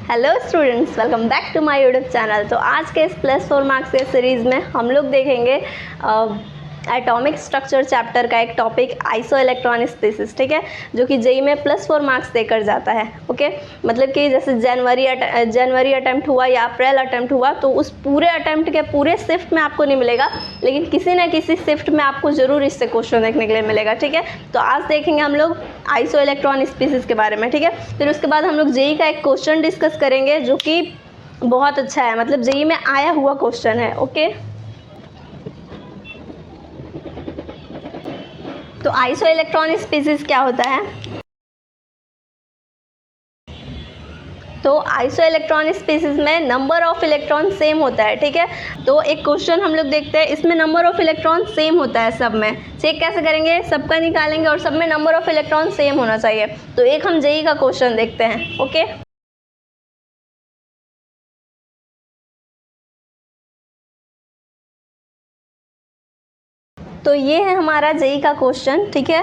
Hello students, welcome back to my YouTube channel. तो आज के इस +4 मार्क्स के सीरीज़ में हम लोग देखेंगे एटॉमिक स्ट्रक्चर चैप्टर का एक टॉपिक आइसो इलेक्ट्रॉन स्पीसीज, ठीक है, जो कि जेई में +4 मार्क्स देकर जाता है। ओके, मतलब कि जैसे जनवरी अटैम्प्ट हुआ या अप्रैल अटैम्प्ट हुआ तो उस पूरे अटैम्प्ट के पूरे शिफ्ट में आपको नहीं मिलेगा, लेकिन किसी न किसी शिफ्ट में आपको ज़रूर इससे क्वेश्चन देखने के लिए मिलेगा। ठीक है, तो आज देखेंगे हम लोग आइसो इलेक्ट्रॉन स्पीसीज के बारे में। ठीक है, फिर उसके बाद हम लोग जेई का एक क्वेश्चन डिस्कस करेंगे जो कि बहुत अच्छा है, मतलब जेई में आया हुआ क्वेश्चन है। ओके, तो आइसो इलेक्ट्रॉन स्पीसीज क्या होता है? तो आइसो इलेक्ट्रॉन स्पीसीज में नंबर ऑफ इलेक्ट्रॉन सेम होता है। ठीक है, तो एक क्वेश्चन हम लोग देखते हैं, इसमें नंबर ऑफ इलेक्ट्रॉन सेम होता है सब में। चेक कैसे करेंगे? सबका निकालेंगे और सब में नंबर ऑफ इलेक्ट्रॉन सेम होना चाहिए। तो एक हम जेई का क्वेश्चन देखते हैं। ओके, तो ये है हमारा जेई का क्वेश्चन। ठीक है,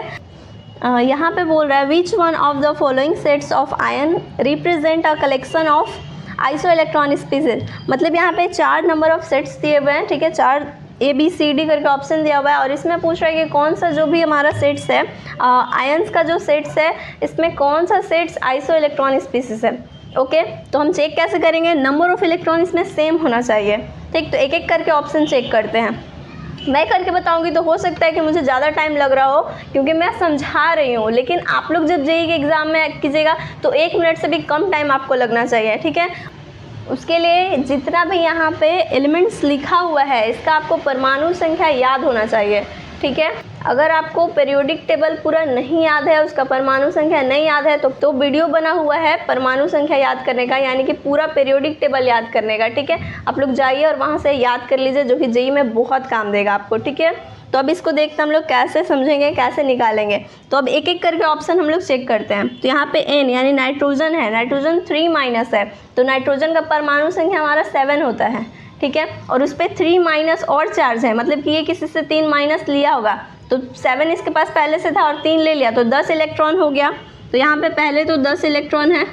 यहाँ पे बोल रहा है which one of the following sets of ion represent a collection of iso electron species. मतलब यहाँ पे 4 नंबर ऑफ सेट्स दिए हुए हैं। ठीक है, 4 ABCD करके ऑप्शन दिया हुआ है और इसमें पूछ रहा है कि कौन सा जो भी हमारा सेट्स है, आयन्स का जो सेट्स है, इसमें कौन सा सेट्स आइसो इलेक्ट्रॉन स्पीसीज है। ओके, तो हम चेक कैसे करेंगे? नंबर ऑफ इलेक्ट्रॉन इसमें सेम होना चाहिए। ठीक, तो एक एक करके ऑप्शन चेक करते हैं। मैं करके बताऊंगी तो हो सकता है कि मुझे ज़्यादा टाइम लग रहा हो क्योंकि मैं समझा रही हूँ, लेकिन आप लोग जब जेई के एग्ज़ाम में कीजिएगा तो 1 मिनट से भी कम टाइम आपको लगना चाहिए। ठीक है, उसके लिए जितना भी यहाँ पे एलिमेंट्स लिखा हुआ है इसका आपको परमाणु संख्या याद होना चाहिए। ठीक है, अगर आपको पीरियोडिक टेबल पूरा नहीं याद है, उसका परमाणु संख्या नहीं याद है, तो वीडियो बना हुआ है परमाणु संख्या याद करने का, यानी कि पूरा पीरियोडिक टेबल याद करने का। ठीक है, आप लोग जाइए और वहाँ से याद कर लीजिए, जो कि जेई में बहुत काम देगा आपको। ठीक है, तो अब इसको देखते हम लोग कैसे समझेंगे, कैसे निकालेंगे। तो अब एक एक करके ऑप्शन हम लोग चेक करते हैं। तो यहाँ पे N यानी नाइट्रोजन है, नाइट्रोजन 3- है, तो नाइट्रोजन का परमाणु संख्या हमारा 7 होता है। ठीक है, और उस पर 3- और चार्ज है, मतलब कि ये किसी से 3- लिया होगा, तो 7 इसके पास पहले से था और 3 ले लिया, तो 10 इलेक्ट्रॉन हो गया। तो यहाँ पे पहले तो 10 इलेक्ट्रॉन है।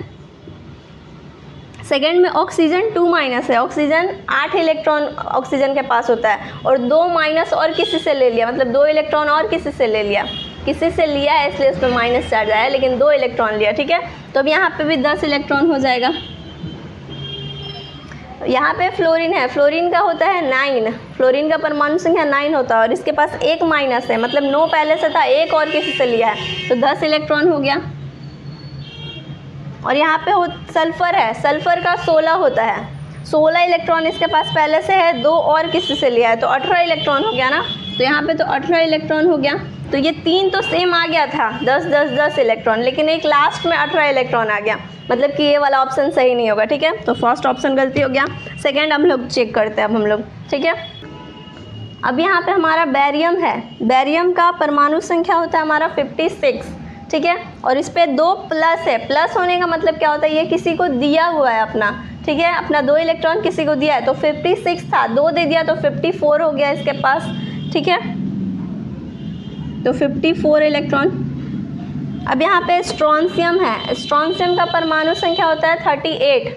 सेकेंड में ऑक्सीजन 2- है, ऑक्सीजन 8 इलेक्ट्रॉन ऑक्सीजन के पास होता है और 2- और किसी से ले लिया, मतलब 2 इलेक्ट्रॉन और किसी से ले लिया, किसी से लिया है इसलिए उसमें माइनस चार्ज आया, लेकिन 2 इलेक्ट्रॉन लिया। ठीक है, तो अब यहाँ पे भी 10 इलेक्ट्रॉन हो जाएगा। यहाँ पे फ्लोरीन है, फ्लोरीन का होता है 9, फ्लोरीन का परमाणु संख्या 9 होता है और इसके पास 1- है, मतलब 9 पहले से था, 1 और किसी से लिया है, तो 10 इलेक्ट्रॉन हो गया। और यहाँ पे सल्फर है, सल्फर का 16 होता है, 16 इलेक्ट्रॉन इसके पास पहले से है, 2 और किसी से लिया है, तो 18 इलेक्ट्रॉन हो गया ना। तो यहाँ पे तो 18 इलेक्ट्रॉन हो गया। तो ये 3 तो सेम आ गया था, 10 इलेक्ट्रॉन, लेकिन एक लास्ट में 18 इलेक्ट्रॉन आ गया, मतलब कि ये वाला ऑप्शन सही नहीं होगा। ठीक है, तो फर्स्ट ऑप्शन गलती हो गया। सेकेंड हम लोग चेक करते हैं अब हम लोग। ठीक है, अब यहाँ पे हमारा बैरियम है, बैरियम का परमाणु संख्या होता है हमारा 56। ठीक है, और इस पर 2+ है, प्लस होने का मतलब क्या होता है? ये किसी को दिया हुआ है अपना। ठीक है, अपना 2 इलेक्ट्रॉन किसी को दिया है, तो 56 था, 2 दे दिया तो 54 हो गया इसके पास। ठीक है, तो 54 इलेक्ट्रॉन। अब यहाँ पे स्ट्रोंशियम है, स्ट्रोंशियम का परमाणु संख्या होता है 38।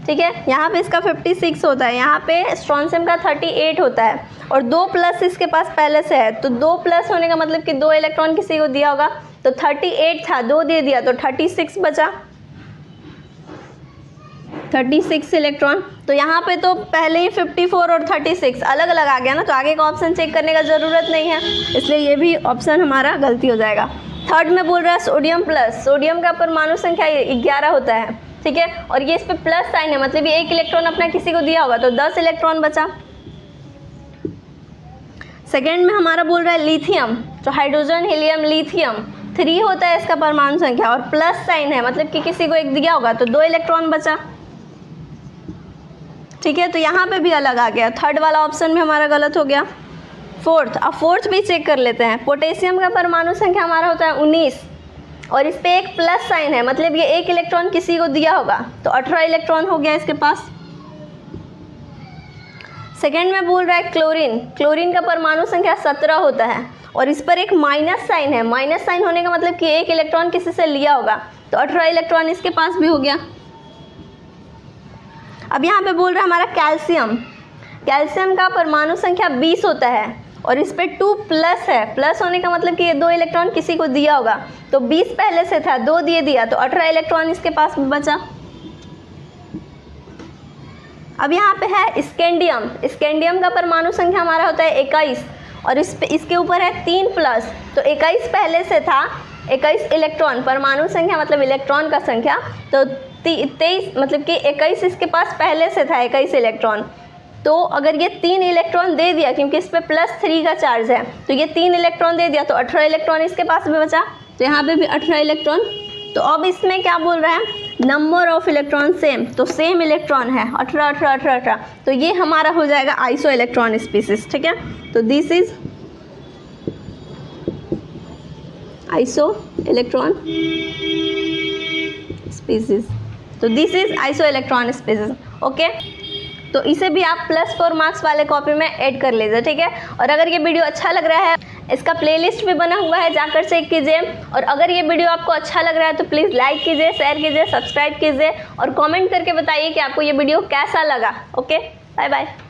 ठीक है, यहाँ पे इसका 56 होता है, यहाँ पे स्ट्रोंशियम का 38 होता है और 2+ इसके पास पहले से है, तो 2+ होने का मतलब कि 2 इलेक्ट्रॉन किसी को दिया होगा, तो 38 था, 2 दे दिया तो 36 बचा, 36 इलेक्ट्रॉन। तो यहाँ पे तो पहले ही 54 और 36 अलग अलग आ गया ना, तो आगे का ऑप्शन चेक करने का ज़रूरत नहीं है, इसलिए ये भी ऑप्शन हमारा गलती हो जाएगा। थर्ड में बोल रहा है सोडियम प्लस, सोडियम का परमाणु संख्या 11 होता है। ठीक है, और ये इस पर प्लस साइन है, मतलब ये 1 इलेक्ट्रॉन अपना किसी को दिया होगा, तो 10 इलेक्ट्रॉन बचा। सेकेंड में हमारा बोल रहा है लिथियम, तो हाइड्रोजन हीलियम लिथियम 3 होता है इसका परमाणु संख्या और प्लस साइन है, मतलब कि किसी को 1 दिया होगा, तो 2 इलेक्ट्रॉन बचा। ठीक है, तो यहाँ पे भी अलग आ गया, थर्ड वाला ऑप्शन में हमारा गलत हो गया। फोर्थ, अब फोर्थ भी चेक कर लेते हैं। पोटेशियम का परमाणु संख्या हमारा होता है 19 और इस पे एक प्लस साइन है, मतलब ये 1 इलेक्ट्रॉन किसी को दिया होगा, तो 18 इलेक्ट्रॉन हो गया इसके पास। सेकेंड में बोल रहा है क्लोरीन, क्लोरीन का परमाणु संख्या 17 होता है और इस पर एक माइनस साइन है, माइनस साइन होने का मतलब कि 1 इलेक्ट्रॉन किसी से लिया होगा, तो 18 इलेक्ट्रॉन इसके पास भी हो गया। अब यहाँ पे बोल रहा है हमारा कैल्शियम, कैल्शियम का परमाणु संख्या 20 होता है और इस पे 2 प्लस है, प्लस होने का मतलब कि ये 2 इलेक्ट्रॉन किसी को दिया होगा, तो 20 पहले से था, 2 दिए दिया तो 18 इलेक्ट्रॉन इसके पास बचा। अब यहाँ पे है स्कैंडियम, स्कैंडियम का परमाणु संख्या हमारा होता है 21 और इसके ऊपर है 3 प्लस, तो 21 पहले से था, 21 इलेक्ट्रॉन, परमाणु संख्या मतलब इलेक्ट्रॉन का संख्या, तो 23 मतलब कि 21 इसके पास पहले से था 21 इलेक्ट्रॉन, तो अगर ये 3 इलेक्ट्रॉन दे दिया क्योंकि इस पर +3 का चार्ज है, तो ये 3 इलेक्ट्रॉन दे दिया तो 18 इलेक्ट्रॉन इसके पास भी बचा, तो यहाँ पे भी 18 इलेक्ट्रॉन। तो अब इसमें क्या बोल रहा है, नंबर ऑफ इलेक्ट्रॉन सेम, तो सेम इलेक्ट्रॉन है 18 18 18 18, तो ये हमारा हो जाएगा आइसो इलेक्ट्रॉन स्पीसीज। ठीक है, तो this is iso electron species, तो this is iso electron species. Okay, तो इसे भी आप +4 मार्क्स वाले कॉपी में ऐड कर लीजिए। ठीक है, और अगर ये वीडियो अच्छा लग रहा है, इसका प्लेलिस्ट भी बना हुआ है, जाकर चेक कीजिए। और अगर ये वीडियो आपको अच्छा लग रहा है तो प्लीज़ लाइक कीजिए, शेयर कीजिए, सब्सक्राइब कीजिए और कमेंट करके बताइए कि आपको ये वीडियो कैसा लगा। Okay, bye bye.